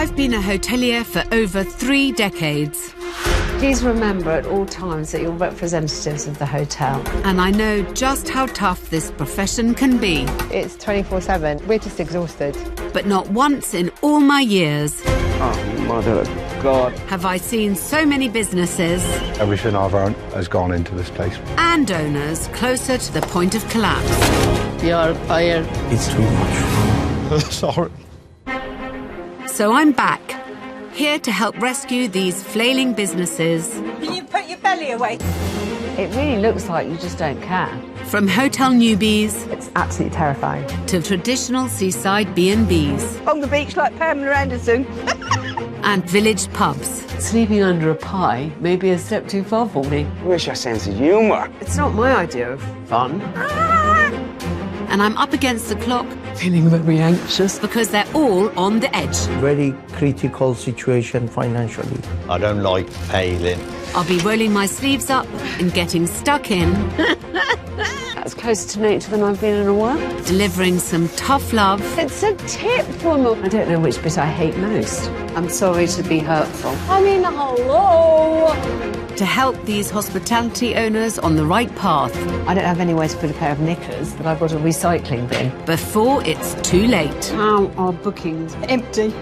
I've been a hotelier for over 3 decades. Please remember at all times that you're representatives of the hotel. And I know just how tough this profession can be. It's 24/7. We're just exhausted. But not once in all my years Oh, mother of God. have I seen so many businesses Everything I've owned has gone into this place. and owners closer to the point of collapse. You're fired. It's too much. Sorry. So I'm back, here to help rescue these flailing businesses. Can you put your belly away? It really looks like you just don't care. From hotel newbies It's absolutely terrifying. to traditional seaside B&Bs On the beach like Pamela Anderson. and village pubs. Sleeping under a pie may be a step too far for me. Where's your sense of humour? It's not my idea of fun. And I'm up against the clock Feeling very anxious. because they're all on the edge. Very critical situation financially. I don't like failing. I'll be rolling my sleeves up and getting stuck in, That's closer to nature than I've been in a while. delivering some tough love It's a tip, woman. I don't know which bit I hate most. I'm sorry to be hurtful. I mean, hello! to help these hospitality owners on the right path I don't have anywhere to put a pair of knickers, but I've got a recycling bin. before it's too late. How are bookings? Empty.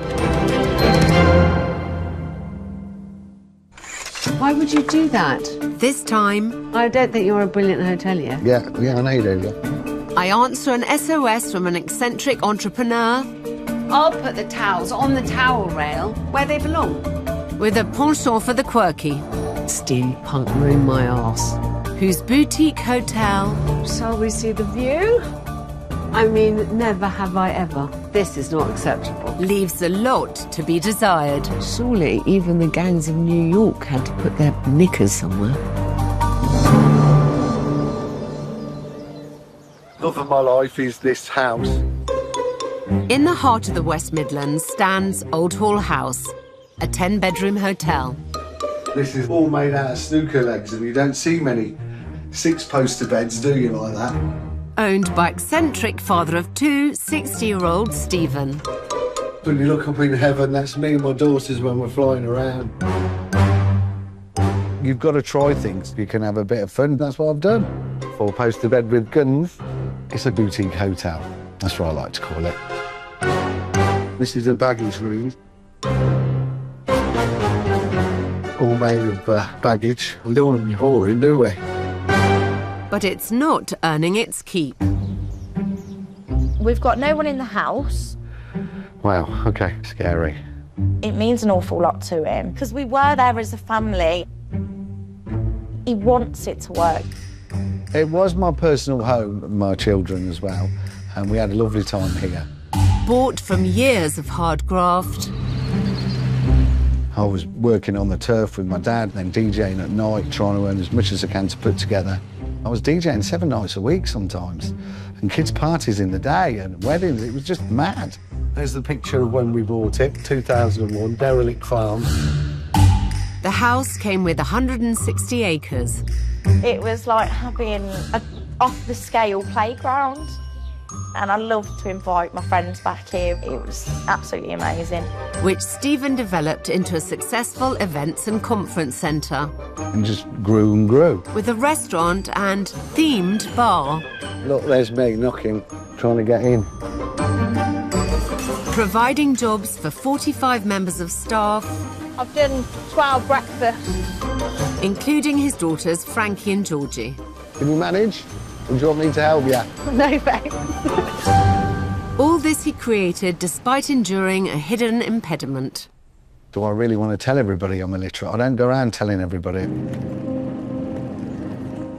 Why would you do that? This time, I don't think you're a brilliant hotelier. Yeah, I know you do. Yeah. I answer an SOS from an eccentric entrepreneur I'll put the towels on the towel rail where they belong. with a penchant for the quirky, Steampunk ruin my arse. whose boutique hotel Shall we see the view? I mean, never have I ever. This is not acceptable. leaves a lot to be desired. Surely even the gangs of New York had to put their knickers somewhere. Love of my life is this house. In the heart of the West Midlands stands Old Hall House, a 10-bedroom hotel. This is all made out of snooker legs, and you don't see many 6-poster beds, do you, like that? Owned by eccentric father of 2, 60-year-old Stephen. When you look up in heaven, that's me and my daughters when we're flying around. You've got to try things. You can have a bit of fun. That's what I've done. 4-poster bed with guns. It's a boutique hotel. That's what I like to call it. This is a baggage room. All made of baggage. We don't want to be whoring, do we? But it's not earning its keep. We've got no one in the house. Wow, okay, scary. It means an awful lot to him because we were there as a family. He wants it to work. It was my personal home, my children as well, and we had a lovely time here. Bought from years of hard graft, I was working on the turf with my dad, then DJing at night, trying to earn as much as I can to put together. I was DJing 7 nights a week sometimes, and kids' parties in the day and weddings. It was just mad. There's the picture of when we bought it, 2001, derelict farm. the house came with 160 acres. It was like having an off-the-scale playground. And I love to invite my friends back here. It was absolutely amazing. Which Stephen developed into a successful events and conference centre And just grew and grew. with a restaurant and themed bar, Look, there's me knocking, trying to get in. providing jobs for 45 members of staff, I've done 12 breakfasts. including his daughters Frankie and Georgie. Can you manage? Or do you want me to help you? No thanks. All this he created despite enduring a hidden impediment. Do I really want to tell everybody I'm illiterate? I don't go around telling everybody.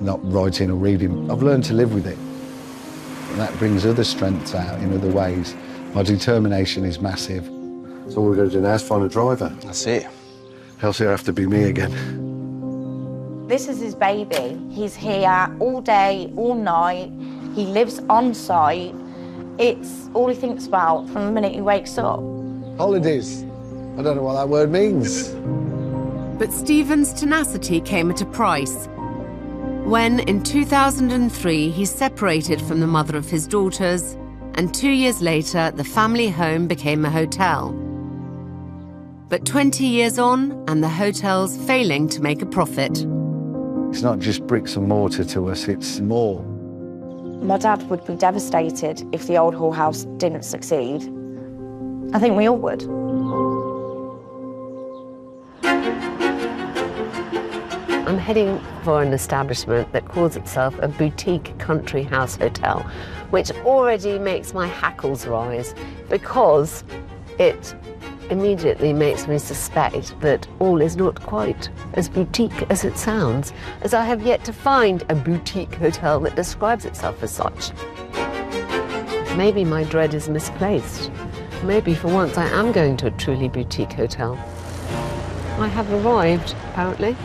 Not writing or reading. I've learned to live with it. And that brings other strengths out in other ways. My determination is massive. So all we're going to do now is find a driver. That's it. Else it'll have to be me again. This is his baby. He's here all day, all night. He lives on site. It's all he thinks about from the minute he wakes up. Holidays. I don't know what that word means. But Stephen's tenacity came at a price. When, in 2003, he separated from the mother of his daughters, and 2 years later, the family home became a hotel. But 20 years on, and the hotel's failing to make a profit. It's not just bricks and mortar to us, it's more. My dad would be devastated if the old Hall House didn't succeed. I think we all would. I'm heading for an establishment that calls itself a boutique country house hotel, which already makes my hackles rise because it immediately makes me suspect that all is not quite as boutique as it sounds, as I have yet to find a boutique hotel that describes itself as such. Maybe my dread is misplaced. Maybe for once I am going to a truly boutique hotel. I have arrived, apparently.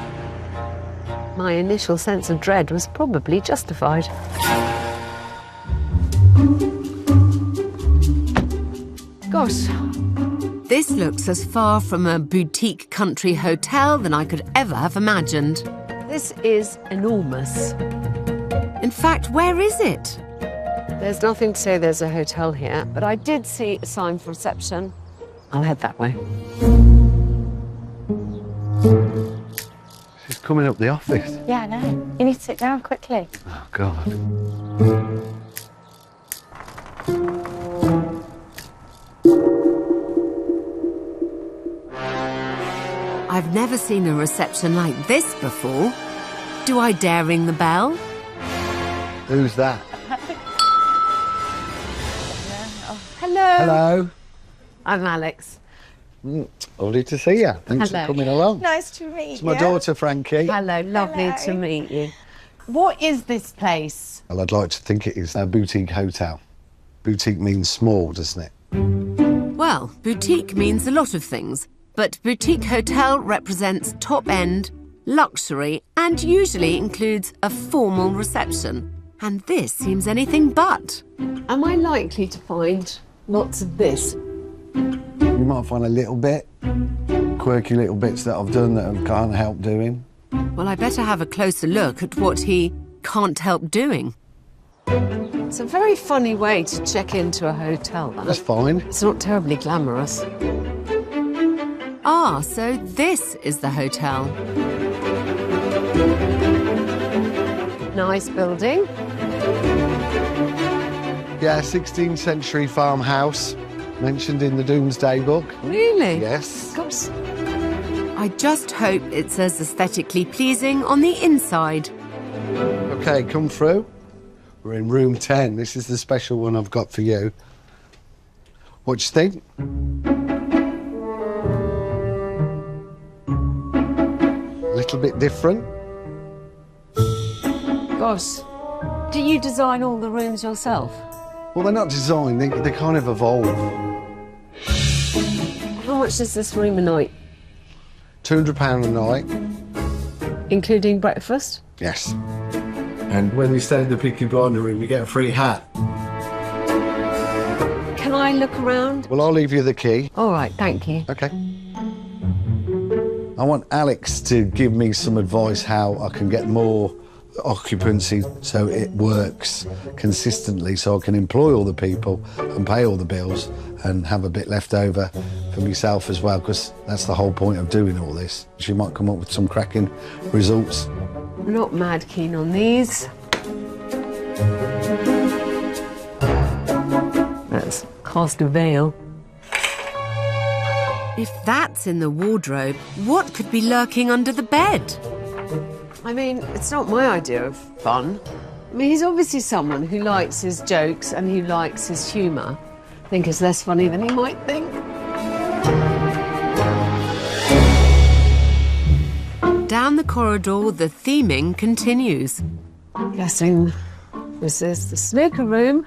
My initial sense of dread was probably justified. Gosh. This looks as far from a boutique country hotel than I could ever have imagined. This is enormous. In fact, where is it? There's nothing to say there's a hotel here, but I did see a sign for reception. I'll head that way. She's coming up the office. Yeah, I know. You need to sit down quickly. Oh, God. I've never seen a reception like this before. Do I dare ring the bell? Who's that? Hello. Hello. I'm Alex. Lovely to see you. Thanks Hello. for coming along. Nice to meet It's my daughter, Frankie. Hello, lovely Hello. to meet you. What is this place? Well, I'd like to think it is a boutique hotel. Boutique means small, doesn't it? Well, boutique means a lot of things, but boutique hotel represents top-end, luxury, and usually includes a formal reception. And this seems anything but. Am I likely to find lots of this? You might find a little bit, quirky little bits that I've done that I can't help doing. Well, I better have a closer look at what he can't help doing. It's a very funny way to check into a hotel, that. That's fine. It's not terribly glamorous. Ah, so this is the hotel. Nice building. Yeah, 16th century farmhouse, mentioned in the Doomsday Book. Really? Yes. Gosh. I just hope it's as aesthetically pleasing on the inside. OK, come through. We're in room 10. This is the special one I've got for you. What do you think? A little bit different. Gosh. Do you design all the rooms yourself? Well, they're not designed, they kind of evolve. How much is this room a night? £200 a night. Including breakfast? Yes. And when we stay in the Peaky Blinder room, you get a free hat. Can I look around? Well, I'll leave you the key. All right, thank you. OK. I want Alex to give me some advice how I can get more occupancy so it works consistently, so I can employ all the people and pay all the bills and have a bit left over for myself as well, because that's the whole point of doing all this. She might come up with some cracking results. I'm not mad keen on these. Let's cast a veil. If that's in the wardrobe, what could be lurking under the bed? I mean, it's not my idea of fun. I mean, he's obviously someone who likes his jokes and who likes his humour. I think it's less funny than he might think. Down the corridor, the theming continues. Guessing this is the snooker room.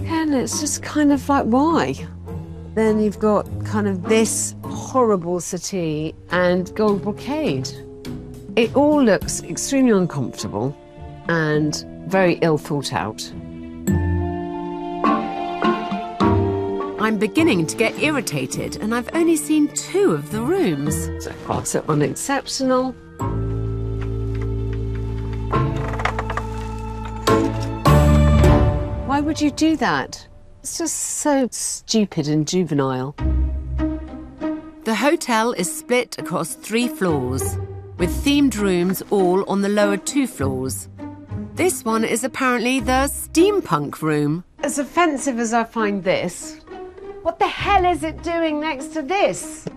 And it's just kind of like, why? Then you've got kind of this horrible settee and gold brocade. It all looks extremely uncomfortable and very ill thought out. I'm beginning to get irritated, and I've only seen 2 of the rooms. So far, so unexceptional. Why would you do that? It's just so stupid and juvenile. The hotel is split across 3 floors, with themed rooms all on the lower 2 floors. This one is apparently the steampunk room. As offensive as I find this, what the hell is it doing next to this?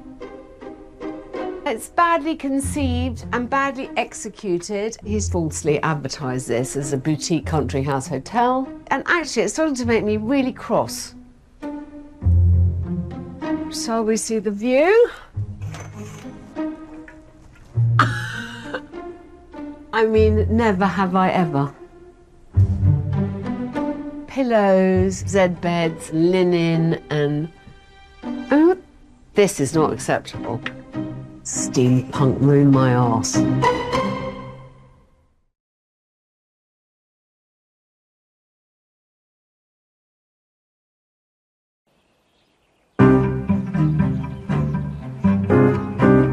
It's badly conceived and badly executed. He's falsely advertised this as a boutique country house hotel. And actually, it's starting to make me really cross. Shall we see the view? I mean, never have I ever. Pillows, Z beds, linen, and... Oh, this is not acceptable. Steampunk ruined my arse.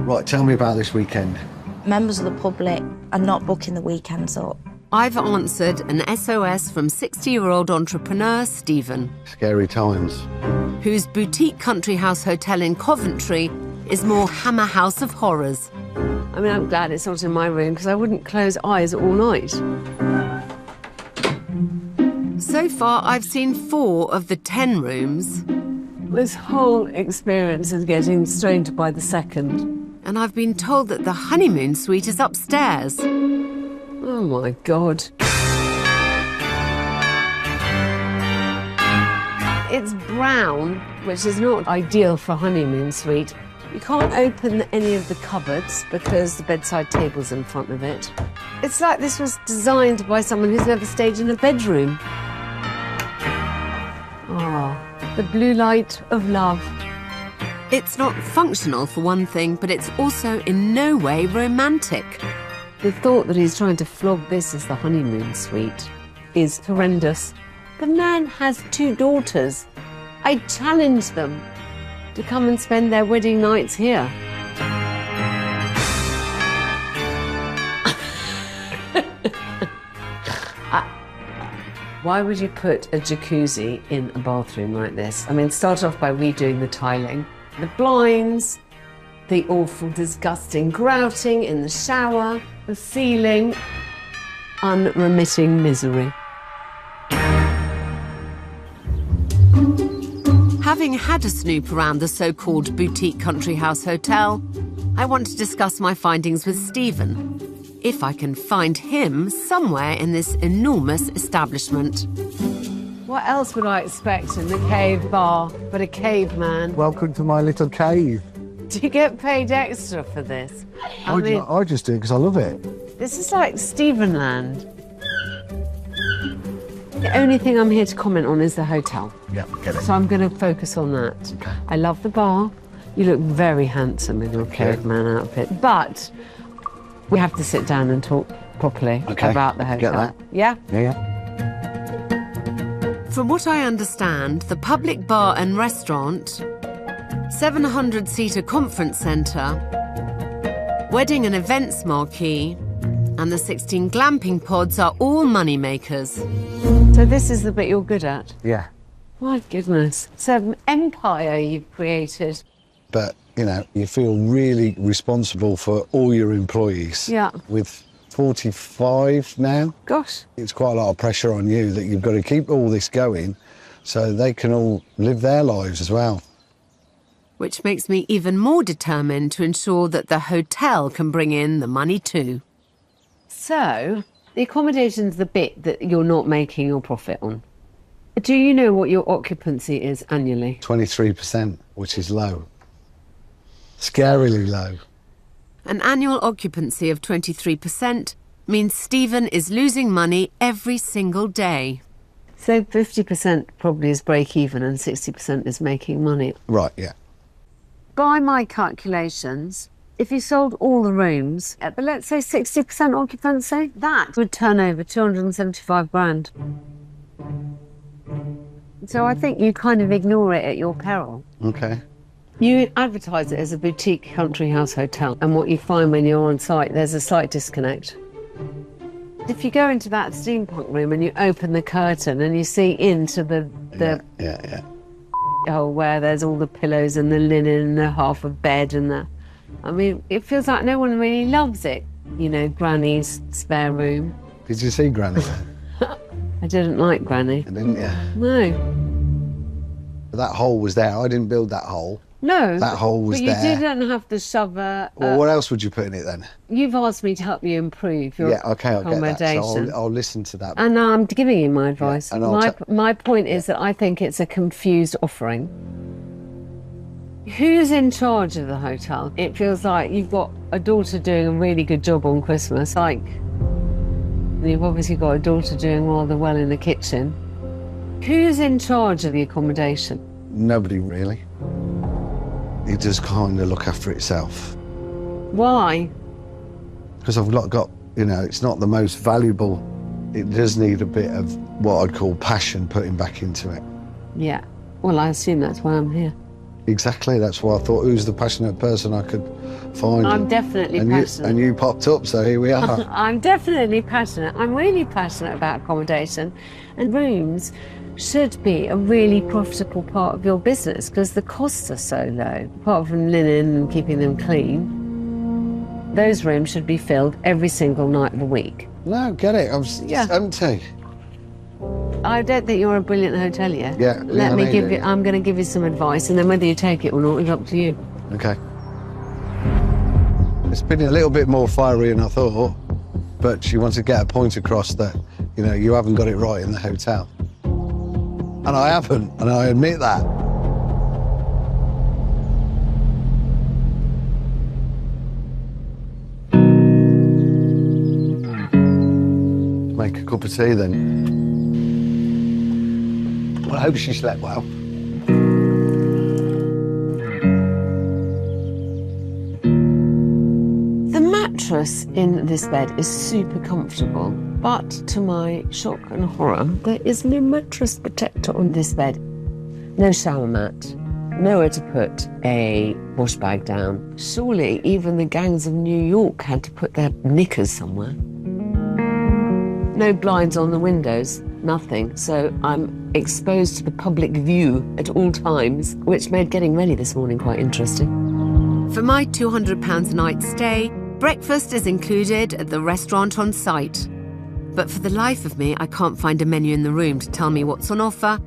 Right, tell me about this weekend. Members of the public are not booking the weekends up. I've answered an SOS from 60-year-old entrepreneur Stephen, Scary times. whose boutique country house hotel in Coventry is more Hammer House of Horrors. I mean, I'm glad it's not in my room because I wouldn't close eyes all night. So far, I've seen 4 of the 10 rooms, This whole experience is getting strained by the second. and I've been told that the honeymoon suite is upstairs. Oh my God. It's brown, which is not ideal for a honeymoon suite. You can't open any of the cupboards because the bedside table's in front of it. It's like this was designed by someone who's never stayed in a bedroom. Ah, the blue light of love. It's not functional for one thing, but it's also in no way romantic. The thought that he's trying to flog this as the honeymoon suite is horrendous. The man has 2 daughters. I challenge them to come and spend their wedding nights here. Why would you put a jacuzzi in a bathroom like this? I mean, start off by redoing the tiling, the blinds, the awful, disgusting grouting in the shower, the ceiling, unremitting misery. Having had a snoop around the so-called boutique country house hotel, I want to discuss my findings with Stephen, if I can find him somewhere in this enormous establishment. What else would I expect in the cave bar but a caveman? Welcome to my little cave. Do you get paid extra for this? I just do it because I love it. This is like Stephenland. The only thing I'm here to comment on is the hotel. Yeah, get it. So I'm going to focus on that. Okay. I love the bar. You look very handsome in your caveman outfit. But we have to sit down and talk properly about the hotel. Get that? Yeah? Yeah. From what I understand, the public bar and restaurant, 700-seater conference centre, wedding and events marquee, and the 16 glamping pods are all money makers. So this is the bit you're good at? Yeah. My goodness. It's an empire you've created. But, you know, you feel really responsible for all your employees. Yeah. With 45 now, Gosh. it's quite a lot of pressure on you that you've got to keep all this going so they can all live their lives as well. Which makes me even more determined to ensure that the hotel can bring in the money too. So, the accommodation's the bit that you're not making your profit on. Do you know what your occupancy is annually? 23%, which is low. Scarily low. An annual occupancy of 23% means Stephen is losing money every single day. So 50% probably is break even and 60% is making money. Right, yeah. By my calculations, if you sold all the rooms at, let's say, 60% occupancy, that would turn over 275 grand. So I think you kind of ignore it at your peril. Okay. You advertise it as a boutique country house hotel, and what you find when you're on site, there's a slight disconnect. If you go into that steampunk room and you open the curtain and you see into the Yeah. oh, where there's all the pillows and the linen and the half of bed and the... I mean, it feels like no one really loves it. You know, Granny's spare room. Did you see Granny there? I didn't like Granny. Didn't you? No. That hole was there. I didn't build that hole. No. That hole was but there. you didn't have to shove a... Well, what else would you put in it then? You've asked me to help you improve your I'll accommodation. get that. So I'll listen to that. And I'm giving you my advice. Yeah, and my point is that I think it's a confused offering. Who's in charge of the hotel? It feels like you've got a daughter doing a really good job on Christmas. Like, you've obviously got a daughter doing rather well in the kitchen. Who's in charge of the accommodation? Nobody really. It does kind of look after itself. Why? Because I've not got, you know, it's not the most valuable. It does need a bit of what I'd call passion putting back into it. Yeah. Well, I assume that's why I'm here. Exactly. That's why I thought, who's the passionate person I could find? I'm definitely passionate. And you popped up, so here we are. I'm definitely passionate. I'm really passionate about accommodation, and rooms should be a really profitable part of your business because the costs are so low. Apart from linen and keeping them clean, those rooms should be filled every single night of the week. No, get it. It's empty. I don't think you're a brilliant hotelier. Yeah. Let me give you. I'm going to give you some advice, and then whether you take it or not is up to you. Okay. It's been a little bit more fiery than I thought, but she wants to get a point across that, you know, you haven't got it right in the hotel. And I haven't, and I admit that. Make a cup of tea then. Well, I hope she slept well. The mattress in this bed is super comfortable, but to my shock and horror, there is no mattress protector on this bed. No shower mat, nowhere to put a wash bag down. Surely even the gangs of New York had to put their knickers somewhere. No blinds on the windows, nothing. So I'm exposed to the public view at all times, which made getting ready this morning quite interesting. For my £200 a night stay, breakfast is included at the restaurant on site. But for the life of me, I can't find a menu in the room to tell me what's on offer,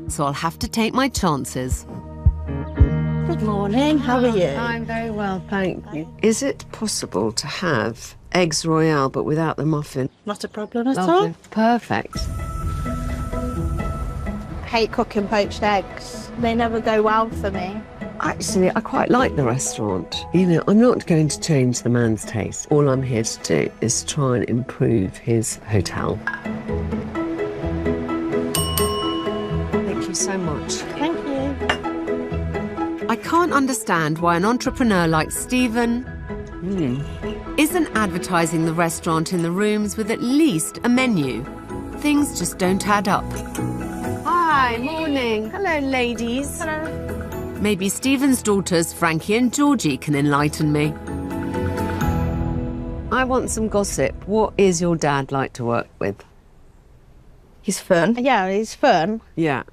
so I'll have to take my chances. Good morning, how are you? I'm very well, thank you. Is it possible to have eggs royale but without the muffin? Not a problem at Lovely. all. Perfect. Hate cooking poached eggs. They never go well for me. Actually, I quite like the restaurant. You know, I'm not going to change the man's taste. All I'm here to do is try and improve his hotel. Thank you so much. Thank you. I can't understand why an entrepreneur like Stephen isn't advertising the restaurant in the rooms with at least a menu. Things just don't add up. Hi, morning. Hello, ladies. Hello. Maybe Stephen's daughters, Frankie and Georgie, can enlighten me. I want some gossip. What is your dad like to work with? He's fun. Yeah, he's fun. Yeah.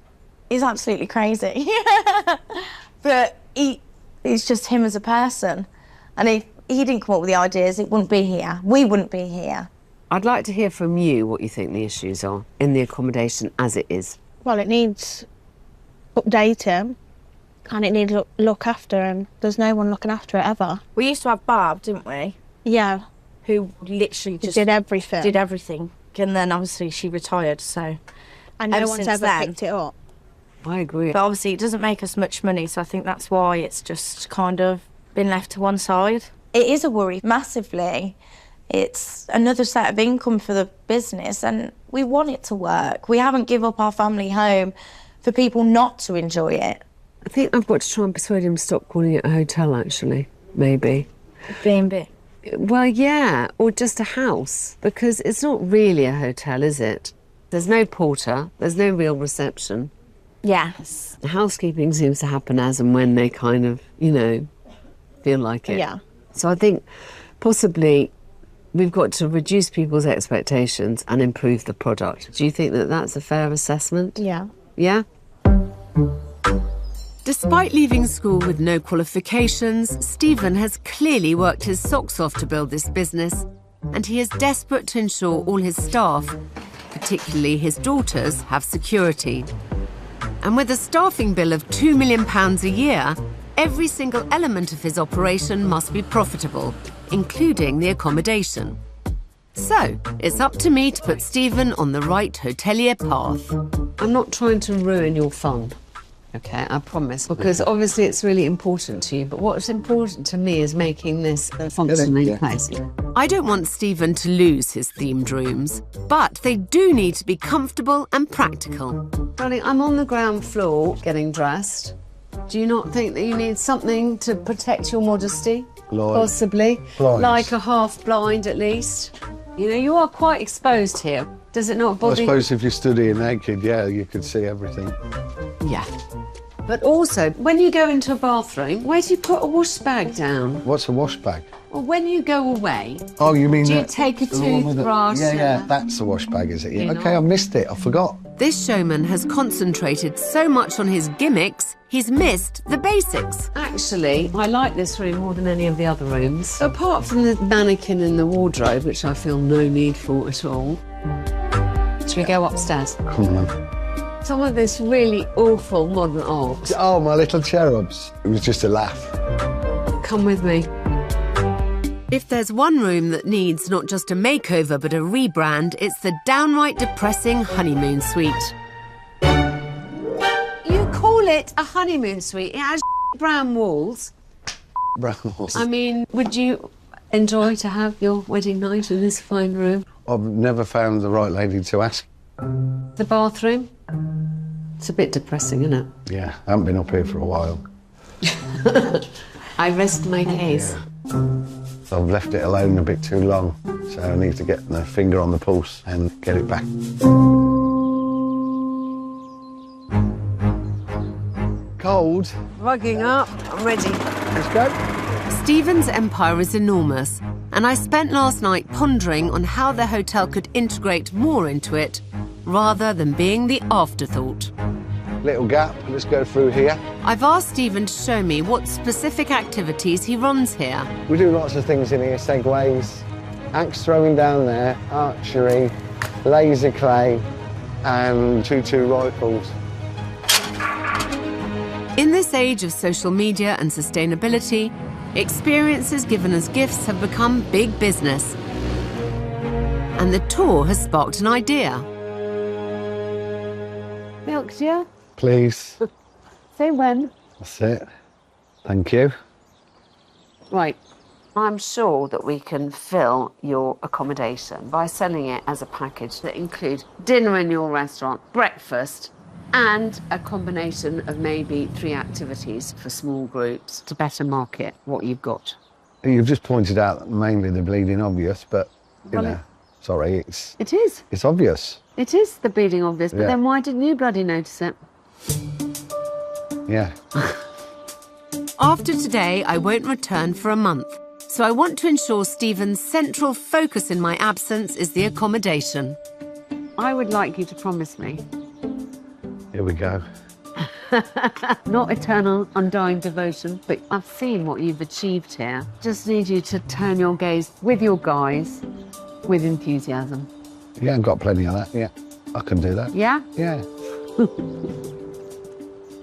He's absolutely crazy. But he's just him as a person. And if he didn't come up with the ideas, it wouldn't be here. We wouldn't be here. I'd like to hear from you what you think the issues are in the accommodation as it is. Well, it needs updating and it needs look after, and there's no one looking after it ever. We used to have Barb, didn't we? Yeah. Who literally just did everything. Did everything. And then obviously she retired, so... And no ever one's since ever then- picked it up. I agree. But obviously it doesn't make us much money, so I think that's why it's just kind of been left to one side. It is a worry, massively. It's another set of income for the business, and we want it to work. We haven't given up our family home for people not to enjoy it. I think I've got to try and persuade him to stop calling it a hotel, actually. Maybe. B&B. Well, yeah, or just a house, because it's not really a hotel, is it? There's no porter, there's no real reception. Yes. The housekeeping seems to happen as and when they kind of, you know, feel like it. Yeah. So I think possibly we've got to reduce people's expectations and improve the product. Do you think that that's a fair assessment? Yeah. Yeah? Despite leaving school with no qualifications, Stephen has clearly worked his socks off to build this business, and he is desperate to ensure all his staff, particularly his daughters, have security. And with a staffing bill of £2 million a year, every single element of his operation must be profitable, including the accommodation. So, it's up to me to put Stephen on the right hotelier path. I'm not trying to ruin your fun, okay, I promise, because obviously it's really important to you, but what's important to me is making this a functioning place. I don't want Stephen to lose his themed rooms, but they do need to be comfortable and practical. Darling, I'm on the ground floor getting dressed. Do you not think that you need something to protect your modesty? Possibly. Like a half blind at least. You know, you are quite exposed here. Does it not bother you? I suppose if you stood here naked, yeah, you could see everything. Yeah. But also, when you go into a bathroom, where do you put a wash bag down? What's a wash bag? Well, when you go away, oh, you mean do you take a toothbrush? Yeah, that's the wash bag, is it? Yeah. Okay, I missed it. I forgot. This showman has concentrated so much on his gimmicks, he's missed the basics. Actually, I like this room more than any of the other rooms. Apart from the mannequin and the wardrobe, which I feel no need for at all. Should we go upstairs? Come on. Some of this really awful modern art. Oh, my little cherubs. It was just a laugh. Come with me. If there's one room that needs not just a makeover but a rebrand, it's the downright depressing honeymoon suite. You call it a honeymoon suite? It has brown walls. Brown walls. I mean, would you enjoy to have your wedding night in this fine room? I've never found the right lady to ask. The bathroom? It's a bit depressing, isn't it? Yeah, I haven't been up here for a while. I rest my case. Yeah. I've left it alone a bit too long, so I need to get my finger on the pulse and get it back. Cold. Rugging up, I'm ready. Let's go. Stephen's empire is enormous, and I spent last night pondering on how the hotel could integrate more into it, rather than being the afterthought. Little gap, let's go through here. I've asked Stephen to show me what specific activities he runs here. We do lots of things in here, segways, axe throwing down there, archery, laser clay, and 2-2 rifles. In this age of social media and sustainability, experiences given as gifts have become big business. And the tour has sparked an idea. Milk, dear? Please. Say when. That's it. Thank you. Right. I'm sure that we can fill your accommodation by selling it as a package that includes dinner in your restaurant, breakfast, and a combination of maybe 3 activities for small groups to better market what you've got. You've just pointed out mainly the bleeding obvious, but, you know, sorry, it's... It is. It's obvious. It is the bleeding obvious, but then why didn't you bloody notice it? Yeah. After today, I won't return for a month, so I want to ensure Stephen's central focus in my absence is the accommodation. I would like you to promise me. Here we go. Not eternal, undying devotion, but I've seen what you've achieved here. Just need you to turn your gaze with your guys with enthusiasm. Yeah, I've got plenty of that, yeah. I can do that. Yeah? Yeah.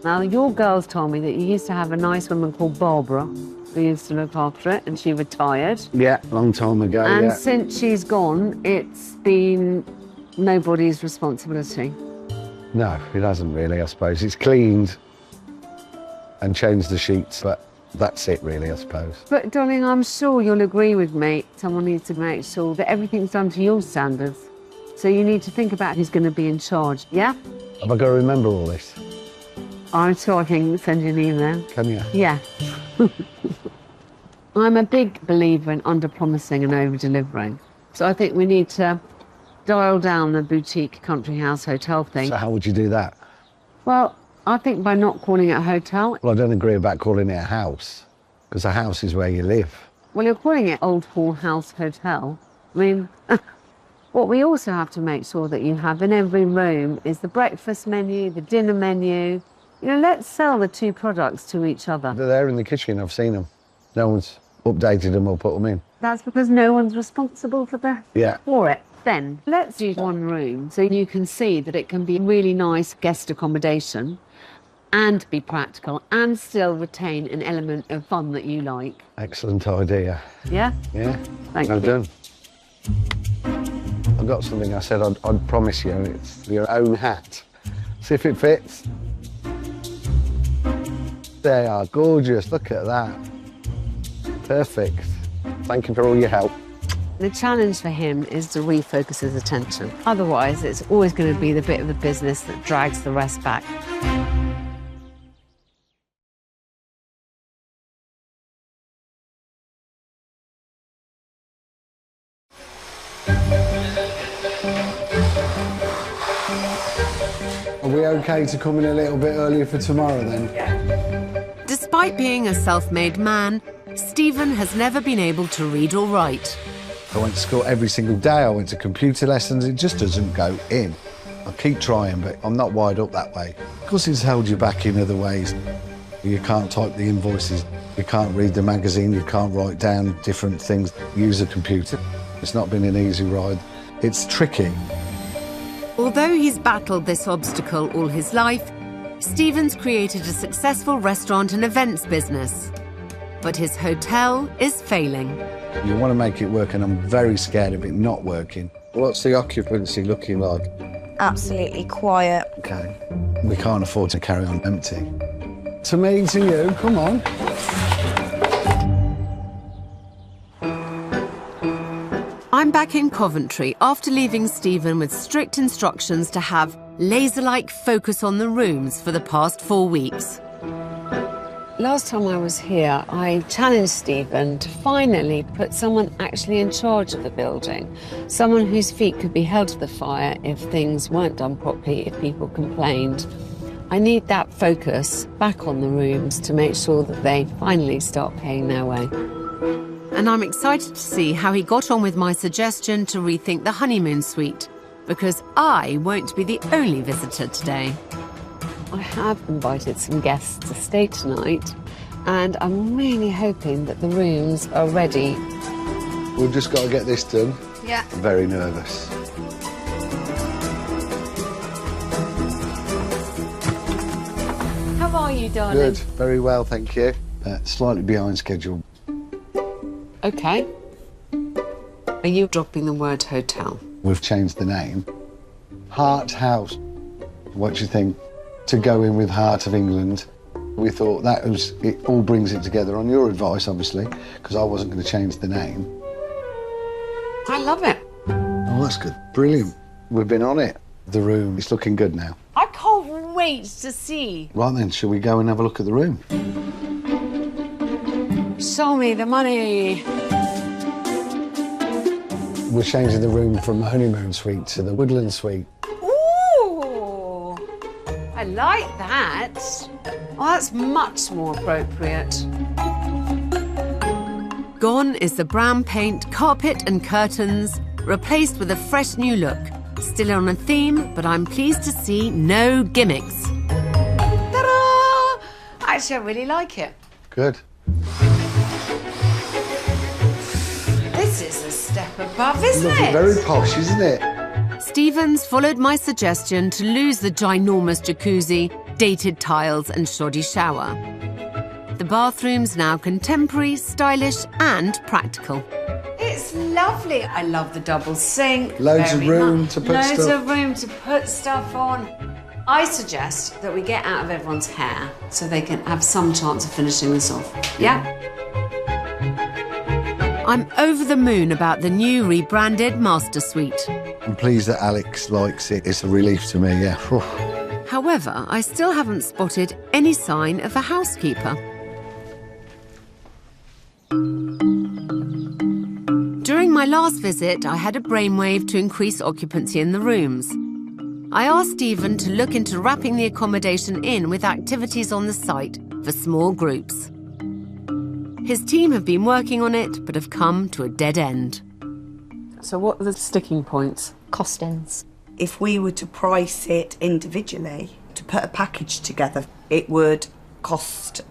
Now, your girls told me that you used to have a nice woman called Barbara who used to look after it, and she retired. Yeah, long time ago, And since she's gone, it's been nobody's responsibility. No, it hasn't really, I suppose. It's cleaned and changed the sheets, but that's it really, I suppose. But, darling, I'm sure you'll agree with me. Someone needs to make sure that everything's done to your standards. So you need to think about who's going to be in charge, yeah? Have I got to remember all this? I'm sure I can send you an email. Can you? Yeah. I'm a big believer in under-promising and over-delivering. So I think we need to dial down the boutique country house hotel thing. So how would you do that? Well, I think by not calling it a hotel. Well, I don't agree about calling it a house, because a house is where you live. Well, you're calling it Old Hall House Hotel. I mean, what we also have to make sure that you have in every room is the breakfast menu, the dinner menu. You know, let's sell the two products to each other. They're there in the kitchen, I've seen them. No one's updated them or put them in. That's because no one's responsible for Yeah. it. Then let's do one room so you can see that it can be really nice guest accommodation and be practical and still retain an element of fun that you like. Excellent idea. Yeah? Yeah. Thank Well you. done. I've got something I said I'd promise you. It's your own hat. See if it fits. They are gorgeous. Look at that. Perfect. Thank you for all your help. The challenge for him is to refocus his attention. Otherwise, it's always going to be the bit of the business that drags the rest back. Are we okay to come in a little bit earlier for tomorrow then? Despite being a self-made man, Stephen has never been able to read or write. I went to school every single day. I went to computer lessons. It just doesn't go in. I keep trying, but I'm not wired up that way. Of course, it's held you back in other ways. You can't type the invoices. You can't read the magazine. You can't write down different things. Use a computer. It's not been an easy ride. It's tricky. Although he's battled this obstacle all his life, Stephen's created a successful restaurant and events business. But his hotel is failing. You want to make it work, and I'm very scared of it not working. What's the occupancy looking like? Absolutely quiet. Okay. We can't afford to carry on empty. To me, to you, come on. I'm back in Coventry after leaving Stephen with strict instructions to have laser-like focus on the rooms for the past 4 weeks. Last time I was here, I challenged Stephen to finally put someone actually in charge of the building, someone whose feet could be held to the fire if things weren't done properly, if people complained. I need that focus back on the rooms to make sure that they finally start paying their way. And I'm excited to see how he got on with my suggestion to rethink the honeymoon suite, because I won't be the only visitor today. I have invited some guests to stay tonight, and I'm really hoping that the rooms are ready. We've just got to get this done. Yeah. I'm very nervous. How are you, darling? Good, very well, thank you. Slightly behind schedule. Okay. Are you dropping the word hotel? We've changed the name. Heart House. What do you think? To go in with Heart of England. We thought it all brings it together, on your advice, obviously, because I wasn't going to change the name. I love it. Oh, that's good. Brilliant. We've been on it. The room, it's looking good now. I can't wait to see. Right then, shall we go and have a look at the room? Show me the money. We're changing the room from the honeymoon suite to the woodland suite. Ooh, I like that. Oh, that's much more appropriate. Gone is the brown paint, carpet and curtains, replaced with a fresh new look. Still on a theme, but I'm pleased to see no gimmicks. Ta-da! Actually, I really like it. Good. This is a step above, isn't Looking it? very posh, isn't it? Stevens followed my suggestion to lose the ginormous jacuzzi, dated tiles and shoddy shower. The bathroom's now contemporary, stylish and practical. It's lovely. I love the double sink. Loads of very room much. to put Loads stuff. of room to put stuff on. I suggest that we get out of everyone's hair so they can have some chance of finishing this off. Yeah? I'm over the moon about the new rebranded Master Suite. I'm pleased that Alex likes it. It's a relief to me, yeah. Whew. However, I still haven't spotted any sign of a housekeeper. During my last visit, I had a brainwave to increase occupancy in the rooms. I asked Stephen to look into wrapping the accommodation in with activities on the site for small groups. His team have been working on it, but have come to a dead end. So what are the sticking points? Costings. If we were to price it individually, to put a package together, it would cost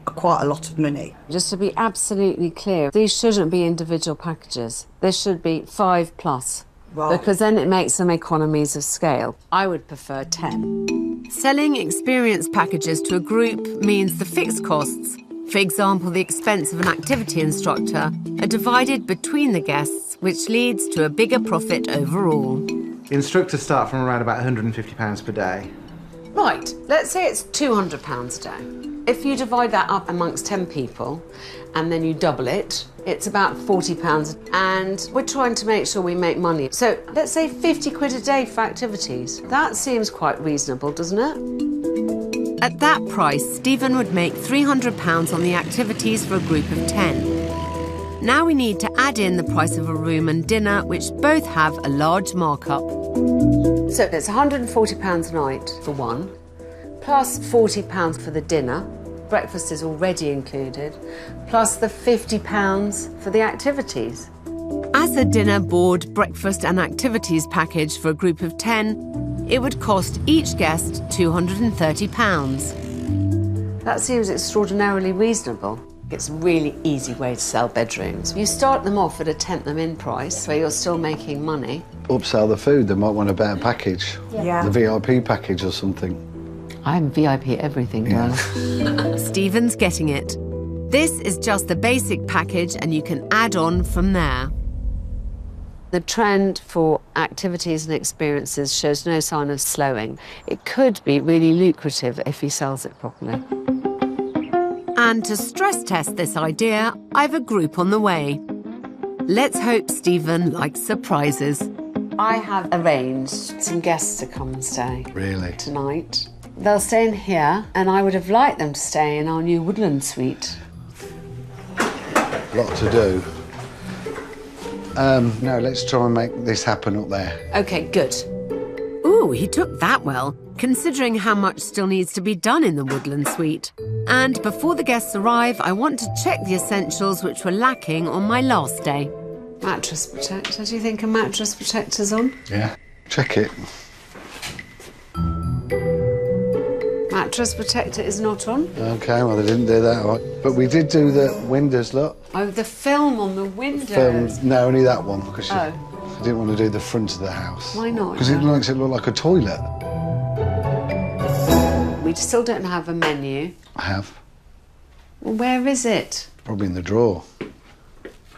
quite a lot of money. Just to be absolutely clear, these shouldn't be individual packages. This should be 5+. Right. Because then it makes some economies of scale. I would prefer 10. Selling experience packages to a group means the fixed costs, for example, the expense of an activity instructor, are divided between the guests, which leads to a bigger profit overall. Instructors start from around about £150 per day. Right, let's say it's £200 a day. If you divide that up amongst 10 people and then you double it, it's about £40, and we're trying to make sure we make money. So let's say 50 quid a day for activities. That seems quite reasonable, doesn't it? At that price, Stephen would make £300 on the activities for a group of 10. Now we need to add in the price of a room and dinner, which both have a large markup. So it's £140 a night for one, plus £40 for the dinner. Breakfast is already included, plus the £50 for the activities. As a dinner, board, breakfast and activities package for a group of 10, it would cost each guest £230. That seems extraordinarily reasonable. It's a really easy way to sell bedrooms. You start them off at a tenth them in price, where you're still making money. Upsell the food, they might want a better package. Yeah. The VIP package or something. I'm VIP everything, girl. Stephen's getting it. This is just the basic package and you can add on from there. The trend for activities and experiences shows no sign of slowing. It could be really lucrative if he sells it properly. And to stress test this idea, I've a group on the way. Let's hope Stephen likes surprises. I have arranged some guests to come and stay. Really? Tonight. They'll stay in here, and I would have liked them to stay in our new woodland suite. Lot to do. No, let's try and make this happen up there. OK, good. Ooh, he took that well, considering how much still needs to be done in the woodland suite. And before the guests arrive, I want to check the essentials which were lacking on my last day. Mattress protector. Do you think a mattress protector's on? Yeah, check it. Mattress protector is not on. OK, well, they didn't do that right. But we did do the windows, look. Oh, the film on the windows. No, only that one, because Oh. I didn't want to do the front of the house. Why not? Because it makes it look like a toilet. We still don't have a menu. I have. Well, where is it? Probably in the drawer.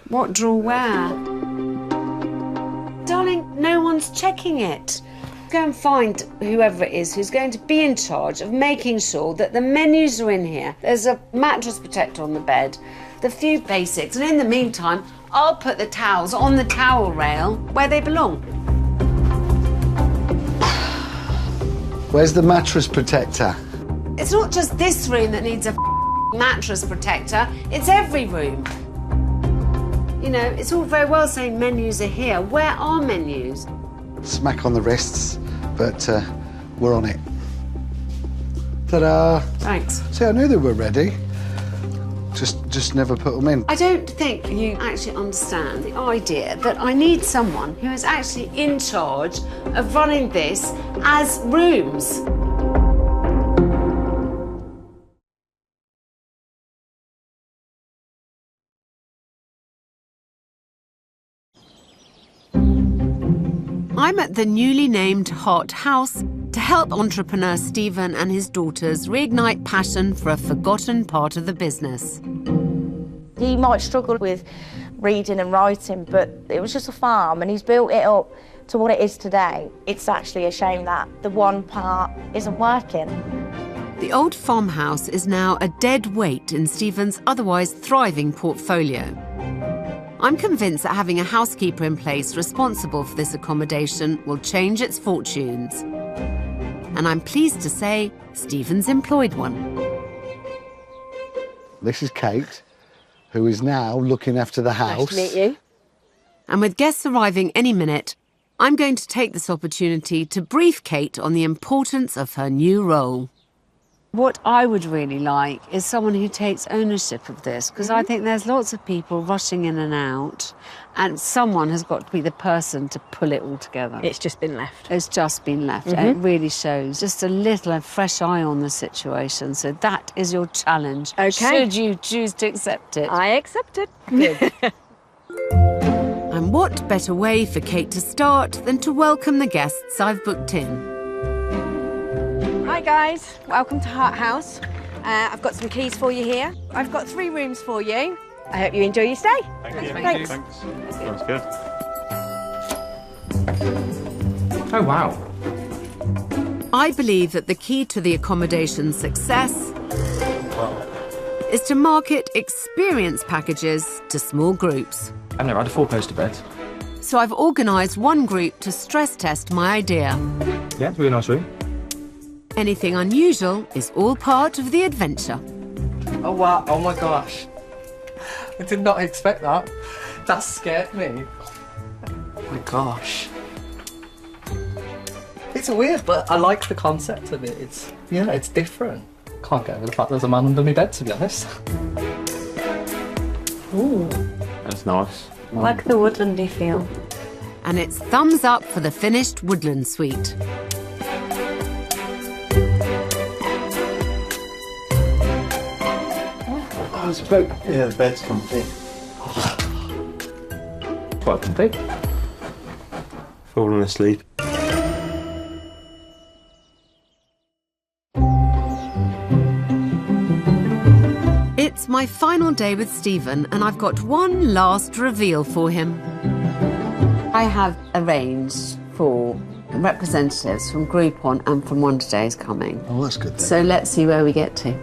What drawer where? Darling, no one's checking it. Go and find whoever it is who's going to be in charge of making sure that the menus are in here. There's a mattress protector on the bed, the few basics, and in the meantime, I'll put the towels on the towel rail where they belong. Where's the mattress protector? It's not just this room that needs a mattress protector, it's every room. You know, it's all very well saying menus are here. Where are menus? Smack on the wrists, but we're on it. Ta-da! Thanks. See, I knew they were ready. Just never put them in. I don't think you actually understand the idea that I need someone who is actually in charge of running this as rooms. I'm at the newly named Hot House to help entrepreneur Stephen and his daughters reignite passion for a forgotten part of the business. He might struggle with reading and writing, but it was just a farm and he's built it up to what it is today. It's actually a shame that the one part isn't working. The old farmhouse is now a dead weight in Stephen's otherwise thriving portfolio. I'm convinced that having a housekeeper in place responsible for this accommodation will change its fortunes. And I'm pleased to say Stephen's employed one. This is Kate, who is now looking after the house. Nice to meet you. And with guests arriving any minute, I'm going to take this opportunity to brief Kate on the importance of her new role. What I would really like is someone who takes ownership of this, because I think there's lots of people rushing in and out, and someone has got to be the person to pull it all together. It's just been left. It's just been left. And it really shows. Just a little fresh eye on the situation. So that is your challenge. Okay. Should you choose to accept it. I accept it. Good. And what better way for Kate to start than to welcome the guests I've booked in? Hi guys, welcome to Hart House. I've got some keys for you here. I've got 3 rooms for you. I hope you enjoy your stay. Thank you. Thanks. Thanks. Sounds good. Oh, wow. I believe that the key to the accommodation's success is to market experience packages to small groups. I've never had a 4-poster bed. So I've organised one group to stress test my idea. Yeah, it's a really nice room. Anything unusual is all part of the adventure. Oh wow, oh my gosh. I did not expect that. That scared me. Oh my gosh. It's weird, but I like the concept of it. It's different. Can't get over the fact there's a man under my bed, to be honest. Ooh. That's nice. I like the woodlandy feel. And it's thumbs up for the finished woodland suite. Oh, it's about... Yeah, the bed's comfy. Quite comfy. Falling asleep. It's my final day with Stephen, and I've got one last reveal for him. I have arranged for representatives from Groupon and from Wonder Days coming. Oh, that's good then. So let's see where we get to.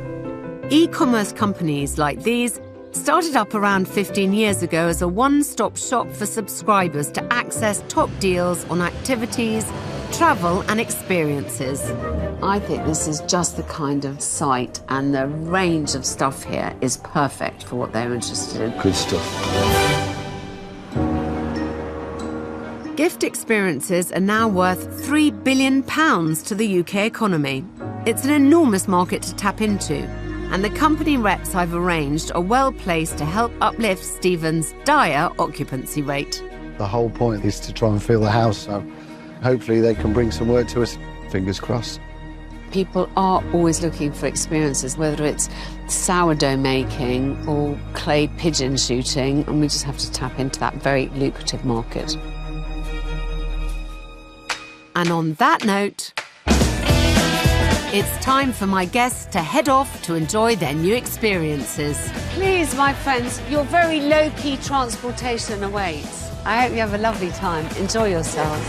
E-commerce companies like these started up around 15 years ago as a one-stop shop for subscribers to access top deals on activities, travel and experiences. I think this is just the kind of site, and the range of stuff here is perfect for what they're interested in. Good stuff. Gift experiences are now worth £3 billion to the UK economy. It's an enormous market to tap into, and the company reps I've arranged are well placed to help uplift Stephen's dire occupancy rate. The whole point is to try and fill the house, so hopefully they can bring some work to us. Fingers crossed. People are always looking for experiences, whether it's sourdough making or clay pigeon shooting, and we just have to tap into that very lucrative market. And on that note, it's time for my guests to head off to enjoy their new experiences. Please, my friends, your very low-key transportation awaits. I hope you have a lovely time. Enjoy yourselves.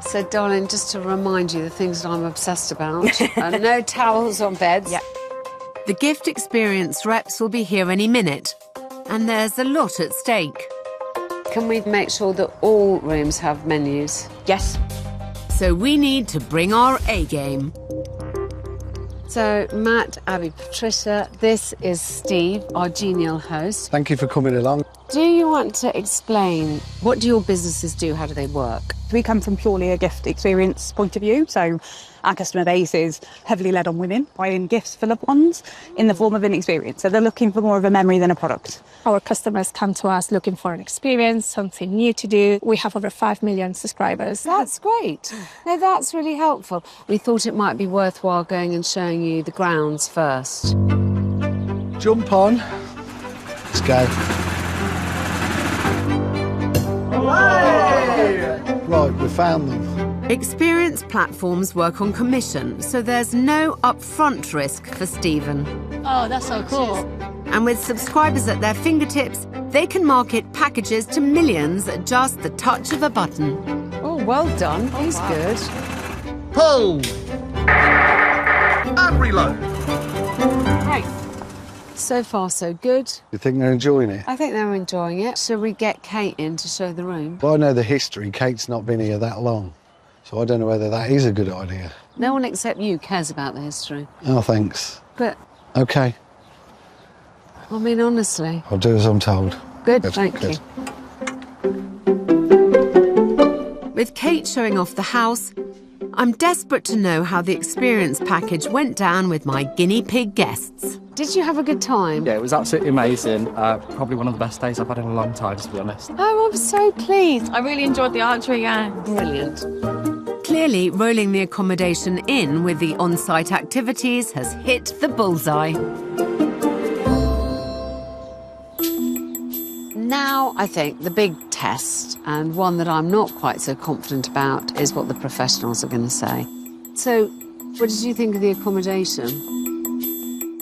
So, darling, just to remind you the things that I'm obsessed about. No towels on beds. Yeah. The gift experience reps will be here any minute, and there's a lot at stake. Can we make sure that all rooms have menus? Yes. So we need to bring our A-game. So, Matt, Abby, Patricia, this is Steve, our genial host. Thank you for coming along. Do you want to explain, what do your businesses do? How do they work? We come from purely a gift experience point of view, so our customer base is heavily led on women buying gifts for loved ones in the form of an experience. So they're looking for more of a memory than a product. Our customers come to us looking for an experience, something new to do. We have over 5 million subscribers. That's great. No, that's really helpful. We thought it might be worthwhile going and showing you the grounds first. Jump on. Let's go. Right, we found them. Experience platforms work on commission, so there's no upfront risk for Stephen. Oh, that's so cool. And with subscribers at their fingertips, they can market packages to millions at just the touch of a button. Oh, well done. He's good. Pull! And reload. Right. So far, so good. You think they're enjoying it? I think they're enjoying it. Shall we get Kate in to show the room? Well, I know the history. Kate's not been here that long, so I don't know whether that is a good idea. No one except you cares about the history. Oh, thanks. But, OK. I mean, honestly. I'll do as I'm told. Good, thank you. With Kate showing off the house, I'm desperate to know how the experience package went down with my guinea pig guests. Did you have a good time? Yeah, it was absolutely amazing. Probably one of the best days I've had in a long time, to be honest. Oh, I'm so pleased. I really enjoyed the archery, yeah. Brilliant. Clearly, rolling the accommodation in with the on-site activities has hit the bullseye. Now, I think the big test, and one that I'm not quite so confident about, is what the professionals are going to say. So, what did you think of the accommodation?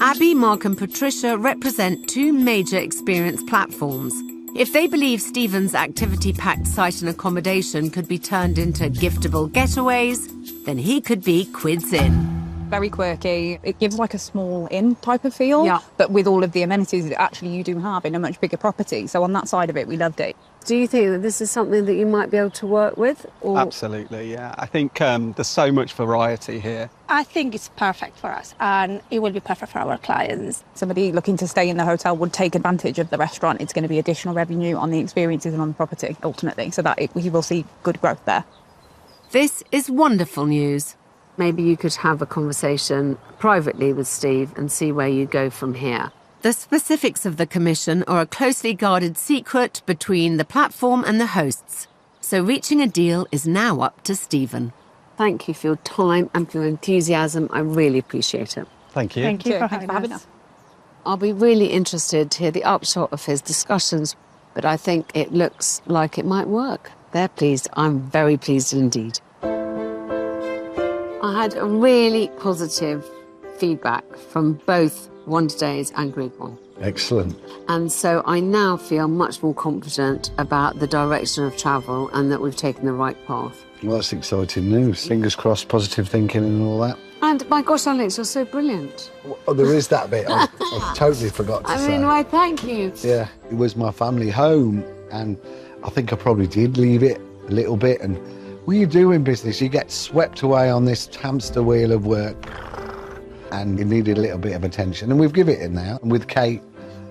Abby, Mark and Patricia represent two major experience platforms. If they believe Stephen's activity-packed site and accommodation could be turned into giftable getaways, then he could be quids in. Very quirky. It gives like a small inn type of feel, Yeah. but with all of the amenities that actually you do have in a much bigger property. So on that side of it, we loved it. Do you think that this is something that you might be able to work with? Or... Absolutely, yeah. I think there's so much variety here. I think it's perfect for us and it will be perfect for our clients. Somebody looking to stay in the hotel would take advantage of the restaurant. It's going to be additional revenue on the experiences and on the property, ultimately, so that we will see good growth there. This is wonderful news. Maybe you could have a conversation privately with Steve and see where you go from here. The specifics of the commission are a closely guarded secret between the platform and the hosts, so reaching a deal is now up to Stephen. Thank you for your time and for your enthusiasm. I really appreciate it. Thank you. Thank you for Thanks having us. us. I'll be really interested to hear the upshot of his discussions, but I think it looks like it might work. They're pleased. I'm very pleased indeed. I had a really positive feedback from both Wonder Days and Group 1. Excellent. And so I now feel much more confident about the direction of travel and that we've taken the right path. Well, that's exciting news. Fingers crossed, positive thinking and all that. And my gosh, Alex, you're so brilliant. Oh, there is that bit. I totally forgot to say. why, thank you. Yeah, it was my family home, and I think I probably did leave it a little bit. And when you do in business, you get swept away on this hamster wheel of work, and you needed a little bit of attention. And we've given it now. And with Kate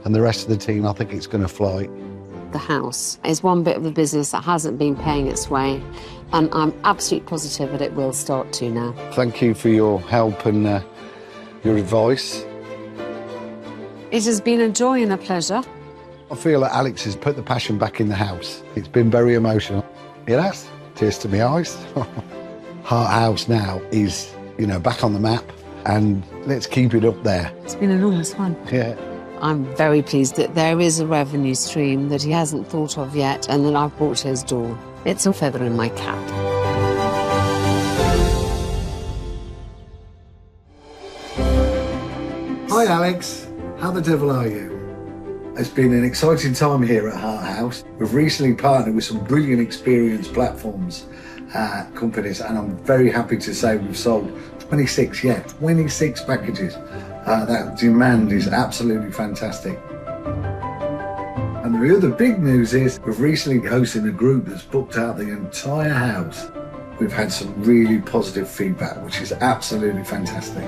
and the rest of the team, I think it's going to fly. The house is one bit of the business that hasn't been paying its way, and I'm absolutely positive that it will start to now. Thank you for your help and your advice. It has been a joy and a pleasure. I feel that Alex has put the passion back in the house. It's been very emotional. It has. Tears to my eyes. Heart House now is, back on the map, and let's keep it up there. It's been enormous fun. Yeah. I'm very pleased that there is a revenue stream that he hasn't thought of yet and that I've brought to his door. It's a feather in my cap. Hi Alex, how the devil are you? It's been an exciting time here at Heart House. We've recently partnered with some brilliant experience platforms, companies, and I'm very happy to say we've sold 26 packages. That demand is absolutely fantastic. And the other big news is we've recently hosted a group that's booked out the entire house. We've had some really positive feedback, which is absolutely fantastic.